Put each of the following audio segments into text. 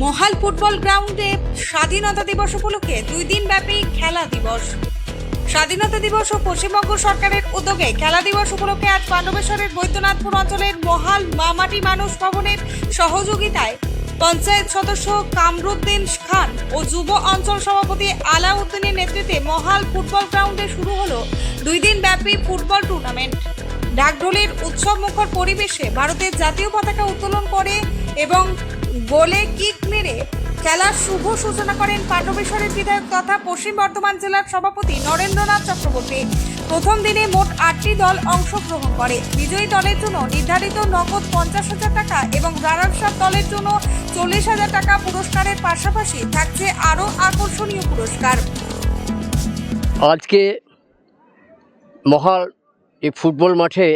মহাল football গ্রাউন্ডে স্বাধীনতা দিবস উপলক্ষে 2 দিন ব্যাপী খেলা দিবস। স্বাধীনতা দিবস ও পশ্চিমবঙ্গ সরকারের উদ্যোগে খেলা দিবস উপলক্ষে আজ পাণ্ডবেশ্বরের বৈদ্যনাথপুর অঞ্চলের মহাল মামাটি মানুষ ভবনের সহযোগিতায় পঞ্চায়েত সদস্য কামরুদ্দিন খান ও যুব অঞ্চল সভাপতি আলাউদ্দিনের নেতৃত্বে মহাল ফুটবল গ্রাউন্ডে শুরু হলো 2 দিন ব্যাপী ফুটবল টুর্নামেন্ট। ঢাকঢোলের উৎসব মুখর পরিবেশে ভারতের জাতীয় পতাকা উত্তোলন করে এবং গোলে কিক মেরে খেলার শুভ সূচনা করেন পাণ্ডবেশ্বরের বিধায়ক তথা পশ্চিম বর্ধমান জেলার সভাপতি নরেন্দ্রনাথ চক্রবর্তী। প্রথম দিনে মোট 8টি দল অংশগ্রহণ করে। বিজয়ী দলের জন্য নির্ধারিত নগদ 50,000 টাকা এবং রানার্স আপ দলের জন্য 40,000 টাকা পুরস্কারের পাশাপাশি থাকছে আরও আকর্ষণীয় পুরস্কার। আজকে মহাল এই ফুটবল মাঠে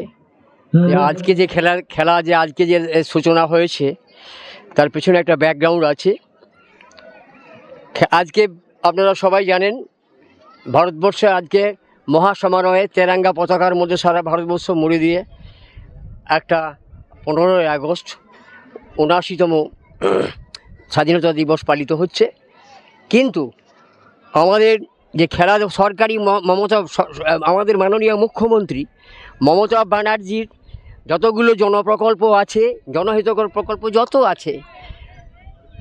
আজকে যে খেলা যে আজকে যে সূচনা হয়েছে তার পেছনে একটা ব্যাকগ্রাউন্ড আছে। আজকে আপনারা সবাই জানেন ভারতবর্ষে আজকে মহাসমারোহে তেরঙ্গা পতাকার মধ্যে সারা ভারতবর্ষ মুড়ে দিয়ে একটা 15ই আগস্ট 79তম স্বাধীনতা দিবস পালিত হচ্ছে। কিন্তু আমাদের যে খেলা সরকারি আমাদের মাননীয় মুখ্যমন্ত্রী মমতা ব্যানার্জির যতগুলো জনপ্রকল্প আছে, জনহিতকর প্রকল্প যত আছে,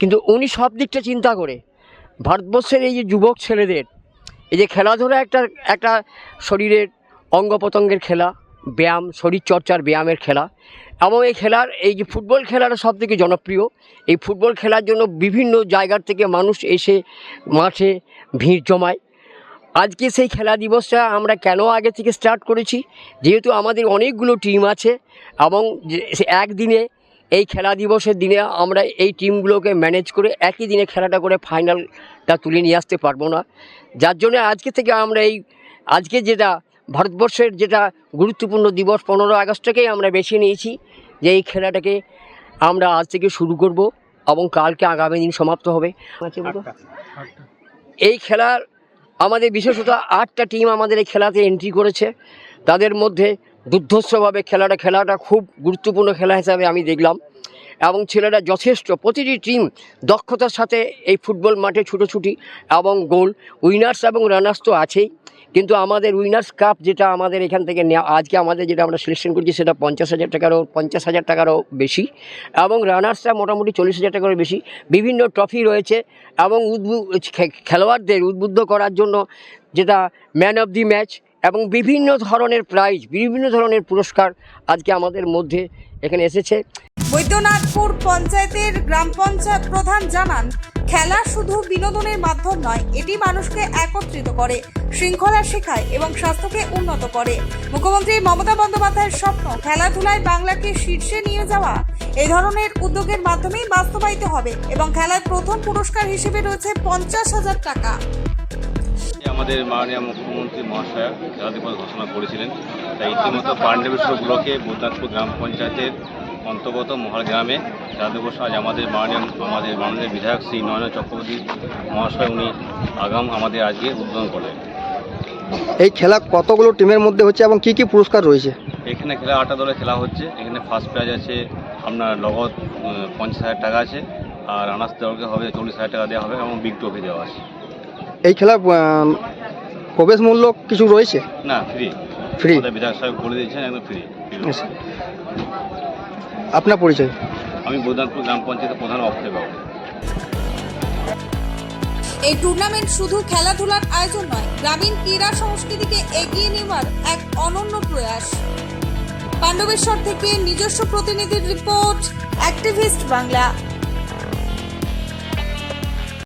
কিন্তু উনি সব দিকটা চিন্তা করে ভারতবর্ষের এই যে যুবক ছেলেদের এই যে খেলাধুলা একটা শরীরের অঙ্গ প্রত্যঙ্গের খেলা, ব্যায়াম, শরীরচর্চার ব্যায়ামের খেলা, এবং এই যে ফুটবল খেলাটা সব থেকে জনপ্রিয়। এই ফুটবল খেলার জন্য বিভিন্ন জায়গার থেকে মানুষ এসে মাঠে ভিড় জমায়। আজকে সেই খেলা দিবসটা আমরা কেন আগে থেকে স্টার্ট করেছি, যেহেতু আমাদের অনেকগুলো টিম আছে এবং একদিনে এই খেলা দিবসের দিনে আমরা এই টিমগুলোকে ম্যানেজ করে একই দিনে খেলাটা করে ফাইনালটা তুলে নিয়ে আসতে পারবো না। যার জন্য আজকে থেকে আমরা আজকে যেটা ভারতবর্ষের যেটা গুরুত্বপূর্ণ দিবস 15 আগস্টটাকেই আমরা বেছে নিয়েছি যে এই খেলাটাকে আমরা আজ থেকে শুরু করব এবং কালকে আগামী দিন সমাপ্ত হবে। এই খেলার আমাদের বিশেষত 8টা টিম আমাদের এই খেলাতে এন্ট্রি করেছে। তাদের মধ্যে দুর্ধর্ষভাবে খেলাটা খুব গুরুত্বপূর্ণ খেলা হিসাবে আমি দেখলাম এবং ছেলেরা যথেষ্ট প্রতিটি টিম দক্ষতার সাথে এই ফুটবল মাঠে ছুটোছুটি এবং গোল, উইনার্স এবং রানার্স তো আছেই, কিন্তু আমাদের উইনার্স কাপ যেটা আমাদের এখান থেকে নেওয়া আজকে আমাদের যেটা আমরা সিলেকশন করছি সেটা 50,000 টাকারও বেশি এবং রানার্সরা মোটামুটি 40,000 টাকারও বেশি। বিভিন্ন ট্রফি রয়েছে এবং খেলোয়াড়দের উদ্বুদ্ধ করার জন্য যেটা ম্যান অফ দি ম্যাচ এবং বিভিন্ন ধরনের প্রাইজ, বিভিন্ন ধরনের পুরস্কার আজকে আমাদের মধ্যে এখানে এসেছে। বৈদ্যনাথপুর পঞ্চায়েতের গ্রাম পঞ্চায়েত প্রধান জানান, খেলা শুধু বিনোদনের মাধ্যম নয়, এটি মানুষকে একত্রিত করে, শৃঙ্খলা শেখায় এবং স্বাস্থ্যকে উন্নত করে। মুখ্যমন্ত্রী মমতা বন্দ্যোপাধ্যায়ের স্বপ্ন খেলাধুলায় বাংলাকে শীর্ষে নিয়ে যাওয়া এই ধরনের উদ্যোগের মাধ্যমেই বাস্তবায়িত হবে এবং খেলার প্রথম পুরস্কার হিসেবে রয়েছে 50,000 টাকা। আমাদের মাননীয় মুখ্যমন্ত্রী মহাশয়া খেলা দিবস ঘোষণা করেছিলেন, তাই ইতিমধ্যে পাণ্ডবেশ্বর ব্লকে বৈদ্যনাথপুর গ্রাম পঞ্চায়েতের অন্তর্গত মহাল গ্রামে খেলা দিবস আজ আমাদের মাননীয় বিধায়ক শ্রী নরেন্দ্র চক্রবর্তী মহাশয় উনি আমাদের আজকে উদ্বোধন করলেন। এই খেলা কতগুলো টিমের মধ্যে হচ্ছে এবং কি কি পুরস্কার রয়েছে? এখানে খেলা 8টা দলে খেলা হচ্ছে। এখানে ফার্স্ট প্রাইজ আছে আপনার নগদ 50,000 টাকা আছে, আর রানার্স দলকে হবে 40,000 টাকা দেওয়া হবে এবং বিগ ট্রফি দেওয়া আছে। এই খেলার প্রবেশ মূল্য কিছু রয়েছে? না, ফ্রি। আমাদের বিধায়ক সাহেব বলে দিয়েছেন একদম ফ্রি। আপনার পরিচয়? আমি বৈদ্যনাথপুর গ্রাম পঞ্চায়েতের প্রধান অফিসার। এই টুর্নামেন্ট শুধু খেলাধুলার আয়োজন নয়, গ্রামীণ ক্রীড়া সংস্কৃতিকে এগিয়ে নেওয়ার এক অনন্য প্রয়াস। পাণ্ডবেশ্বর থেকে নিজস্ব প্রতিনিধির রিপোর্ট, অ্যাক্টিভিস্ট বাংলা।